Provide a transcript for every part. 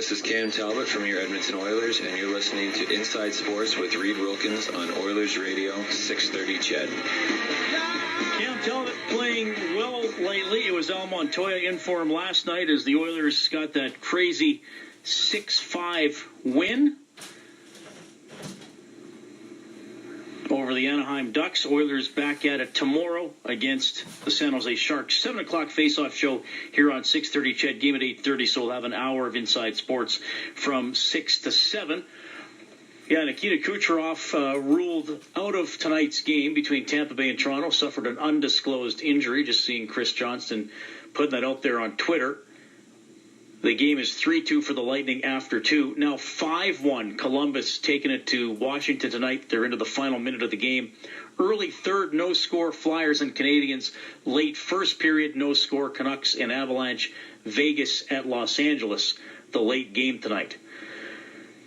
This is Cam Talbot from your Edmonton Oilers, and you're listening to Inside Sports with Reed Wilkins on Oilers Radio, 630 CHED. Cam Talbot playing well lately. It was Al Montoya in for him last night as the Oilers got that crazy 6-5 win over the Anaheim Ducks. Oilers back at it tomorrow against the San Jose Sharks. 7 o'clock face-off show here on 630 CHED. Game at 8:30, so we'll have an hour of Inside Sports from 6 to 7. Yeah, Nikita Kucherov ruled out of tonight's game between Tampa Bay and Toronto. Suffered an undisclosed injury. Just seeing Chris Johnston putting that out there on Twitter. The game is 3-2 for the Lightning after 2. Now 5-1. Columbus taking it to Washington tonight. They're into the final minute of the game. Early third, no score, Flyers and Canadiens. Late first period, no score, Canucks and Avalanche. Vegas at Los Angeles, the late game tonight.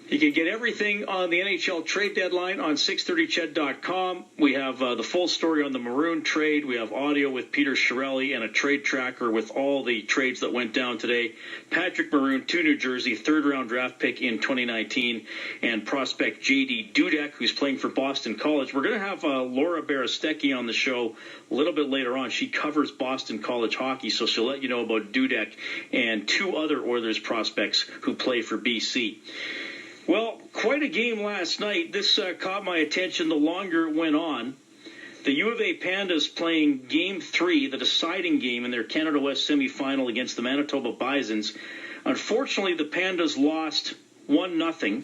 You can get everything on the NHL trade deadline on 630ched.com. We have the full story on the Maroon trade. We have audio with Peter Chiarelli and a trade tracker with all the trades that went down today. Patrick Maroon to New Jersey, third-round draft pick in 2019, and prospect J.D. Dudek, who's playing for Boston College. We're going to have Laura Barastecki on the show a little bit later on. She covers Boston College hockey, so she'll let you know about Dudek and two other Oilers prospects who play for BC. Well, quite a game last night. This caught my attention the longer it went on. The U of A Pandas playing Game 3, the deciding game in their Canada West semifinal against the Manitoba Bisons. Unfortunately, the Pandas lost 1-0.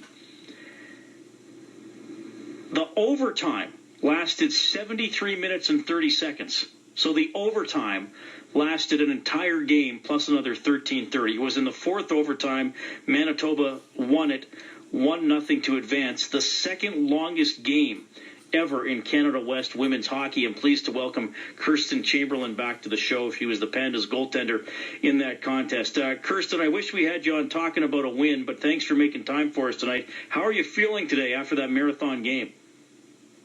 The overtime lasted 73 minutes and 30 seconds. So the overtime lasted an entire game plus another 13:30. It was in the fourth overtime. Manitoba won it 1-0 to advance. The second longest game ever in Canada West women's hockey. I'm pleased to welcome Kirsten Chamberlin back to the show. She was the Pandas goaltender in that contest. Kirsten, I wish we had you on talking about a win, but thanks for making time for us tonight. How are you feeling today after that marathon game?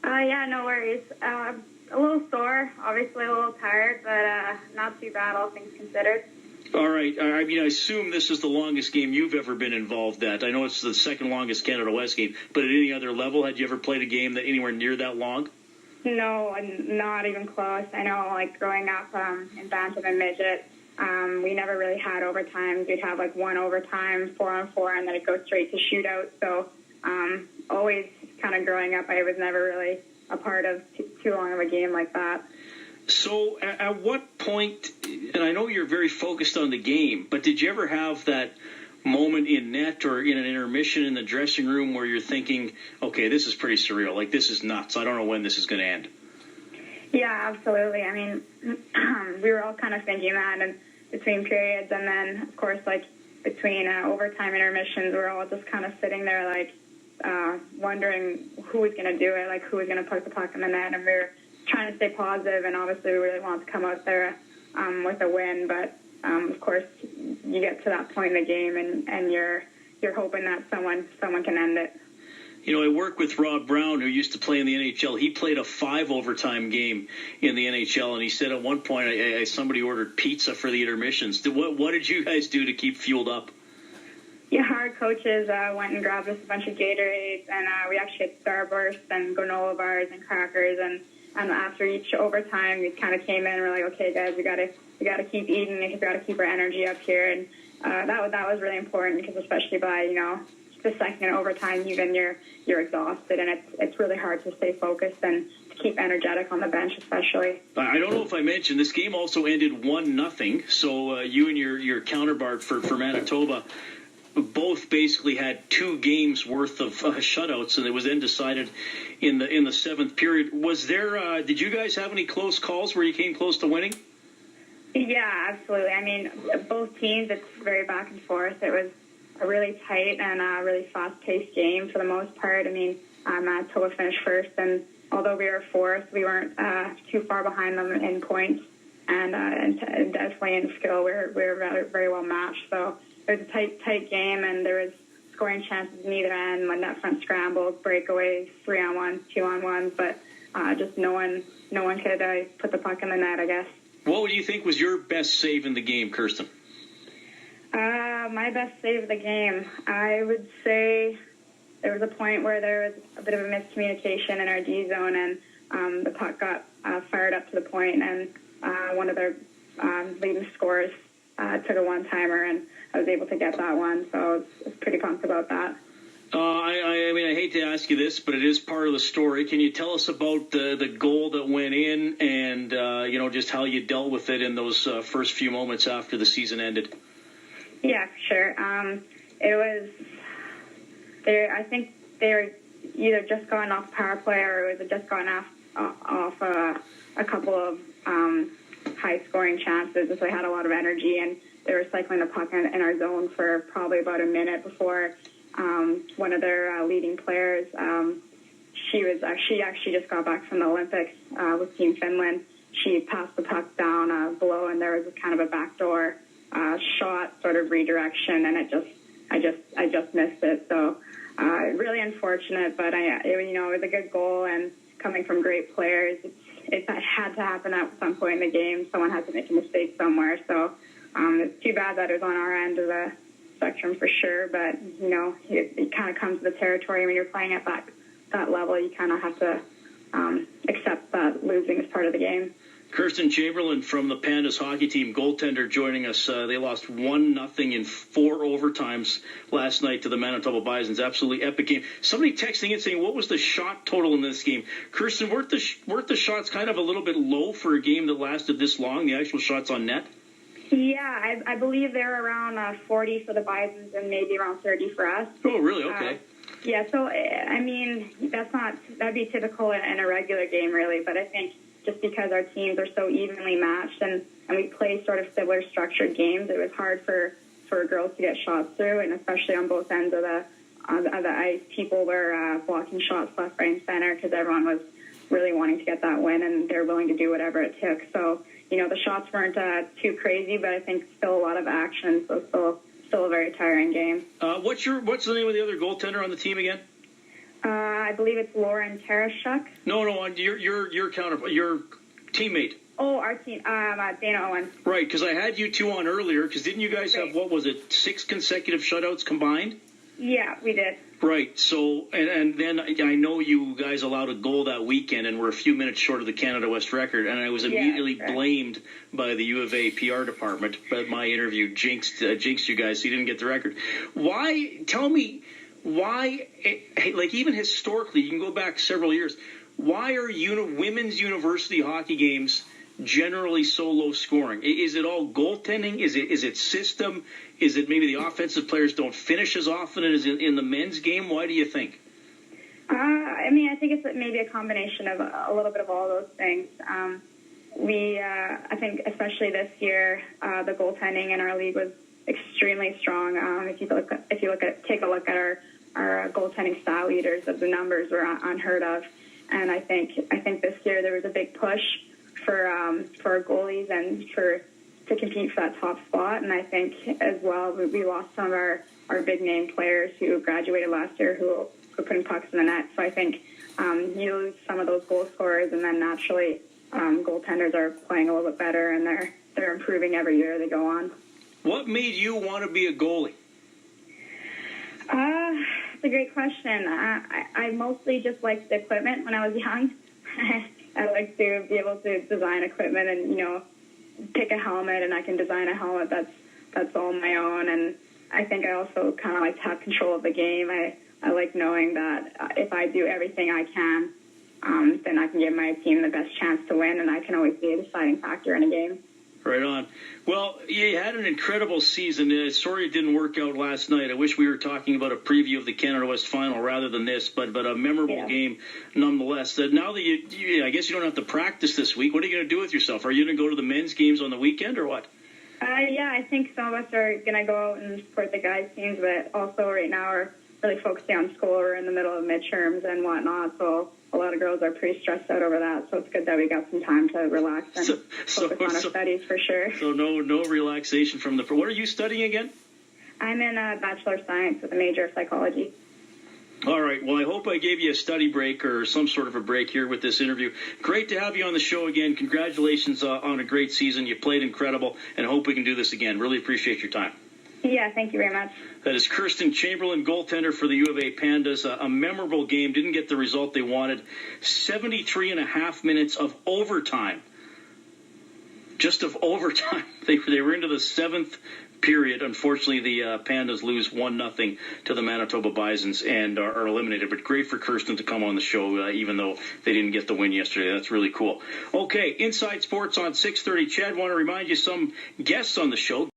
Yeah, no worries. A little sore, obviously a little tired, but not too bad, all things considered. All right. I mean, I assume this is the longest game you've ever been involved at. I know it's the second longest Canada West game, but at any other level, had you ever played a game that anywhere near that long? No, not even close. I know, like, growing up in Bantam and Midget, we never really had overtime. We'd have, like, one overtime, 4-on-4, and then it'd go straight to shootout. So always kind of growing up, I was never really a part of too long of a game like that. So at what point, and I know you're very focused on the game, but did you ever have that moment in net or in an intermission in the dressing room where you're thinking, okay, this is pretty surreal, like this is nuts, I don't know when this is going to end? Yeah, absolutely. I mean, we were all kind of thinking that in between periods, and then, of course, like between overtime intermissions, we're all just kind of sitting there like wondering who was going to do it, like who was going to put the puck in the net, and we were trying to stay positive, and obviously we really want to come out there with a win, but of course you get to that point in the game and you're hoping that someone can end it. You know, I work with Rob Brown, who used to play in the NHL. He played a 5-overtime game in the NHL, and he said at one point somebody ordered pizza for the intermissions. What did you guys do to keep fueled up? Yeah, our coaches went and grabbed us a bunch of Gatorades, and we actually had Starburst and granola bars and crackers, and after each overtime, we kind of came in and we're like, okay, guys, we got to keep eating because we got to keep our energy up here, and that was really important because especially by the second overtime, even you're exhausted, and it's really hard to stay focused and to keep energetic on the bench, especially. I don't know if I mentioned this game also ended 1-0. So you and your counterpart for Manitoba both basically had 2 games worth of shutouts, and it was then decided in the seventh period. Was there? Did you guys have any close calls where you came close to winning? Yeah, absolutely. I mean, both teams, it's very back and forth. It was a really tight and really fast-paced game for the most part. I mean, Manitoba finished first, and although we were fourth, we weren't too far behind them in points, and definitely in skill, we were very, very well matched. So it was a tight game, and there was scoring chances in either end when net front scrambles, breakaways, 3-on-1s, 2-on-1s, but just no one could put the puck in the net, I guess. What would you think was your best save in the game, Kirsten? My best save of the game, I would say there was a point where there was a bit of a miscommunication in our D zone, and the puck got fired up to the point, and one of their leading scorers took a one-timer, and I was able to get that one, so I was pretty pumped about that. I mean, I hate to ask you this, but it is part of the story. Can you tell us about the goal that went in and, just how you dealt with it in those first few moments after the season ended? Yeah, for sure. It was, I think they were either just gotten off power play or it was just gotten off a couple of high-scoring chances, and so they had a lot of energy, and they were cycling the puck in our zone for probably about a minute before one of their leading players, she actually just got back from the Olympics with Team Finland. She passed the puck down below, and there was kind of a backdoor shot sort of redirection, and I just missed it. So really unfortunate, but it was a good goal, and coming from great players, it had to happen at some point in the game. Someone had to make a mistake somewhere. So it's too bad that it was on our end of the spectrum for sure, but it kind of comes with the territory when you're playing at that level. You kind of have to accept that losing is part of the game. Kirsten Chamberlin from the Pandas hockey team, goaltender, joining us. They lost 1-0 in 4 overtimes last night to the Manitoba Bisons. Absolutely epic game. Somebody texting in saying, what was the shot total in this game? Kirsten, weren't the shots kind of a little bit low for a game that lasted this long, the actual shots on net? Yeah, I believe they're around 40 for the Bisons and maybe around 30 for us. Oh, really? Okay. Yeah, so, I mean, that'd be typical in a regular game, really, but I think just because our teams are so evenly matched and we play sort of similar structured games, it was hard for girls to get shots through, and especially on both ends of the ice, people were blocking shots left, right, and center because everyone was really wanting to get that win, and they're willing to do whatever it took. So, the shots weren't too crazy, but I think still a lot of action, so still a very tiring game. What's the name of the other goaltender on the team again? I believe it's Lauren Tereshuk. No, your counterpart, your teammate. Oh, our team, Dana Owen. Right, because I had you two on earlier, because didn't you guys have, 6 consecutive shutouts combined? Yeah, we did. Right, so, and then I know you guys allowed a goal that weekend and were a few minutes short of the Canada West record, and I was immediately blamed by the U of A PR department, but my interview jinxed you guys, so you didn't get the record. Tell me, why, like even historically, you can go back several years, why are women's university hockey games generally so low scoring? Is it all goaltending? Is it system? Is it maybe the offensive players don't finish as often as in the men's game? Why do you think? I think it's maybe a combination of a little bit of all those things. I think especially this year, the goaltending in our league was extremely strong. Take a look at our goaltending style leaders, the numbers were unheard of, and I think this year there was a big push for our goalies and to compete for that top spot. And I think as well we lost some of our big name players who graduated last year who were putting pucks in the net. So I think you lose some of those goal scorers, and then naturally goaltenders are playing a little bit better, and they're improving every year they go on. What made you want to be a goalie? It's a great question. I mostly just liked the equipment when I was young. I like to be able to design equipment and, pick a helmet, and I can design a helmet that's all my own. And I think I also kind of like to have control of the game. I like knowing that if I do everything I can, then I can give my team the best chance to win, and I can always be a deciding factor in a game. Right on. Well, you had an incredible season. Sorry it didn't work out last night. I wish we were talking about a preview of the Canada West final rather than this, but a memorable game nonetheless. Now that I guess you don't have to practice this week, what are you going to do with yourself? Are you going to go to the men's games on the weekend or what? Yeah, I think some of us are going to go out and support the guys' teams, but also right now we're really focusing on school. We're in the middle of midterms and whatnot, so a lot of girls are pretty stressed out over that, so it's good that we got some time to relax and focus on our studies for sure. So no relaxation from the... What are you studying again? I'm in Bachelor of Science with a major of Psychology. All right. Well, I hope I gave you a study break or some sort of a break here with this interview. Great to have you on the show again. Congratulations on a great season. You played incredible, and I hope we can do this again. Really appreciate your time. Yeah, thank you very much. That is Kirsten Chamberlin, goaltender for the U of A Pandas. A memorable game, didn't get the result they wanted. 73.5 minutes of overtime. Just of overtime. They were into the seventh period. Unfortunately, the Pandas lose 1-0 to the Manitoba Bisons and are eliminated. But great for Kirsten to come on the show, even though they didn't get the win yesterday. That's really cool. Okay, Inside Sports on 6:30. CHED, want to remind you some guests on the show.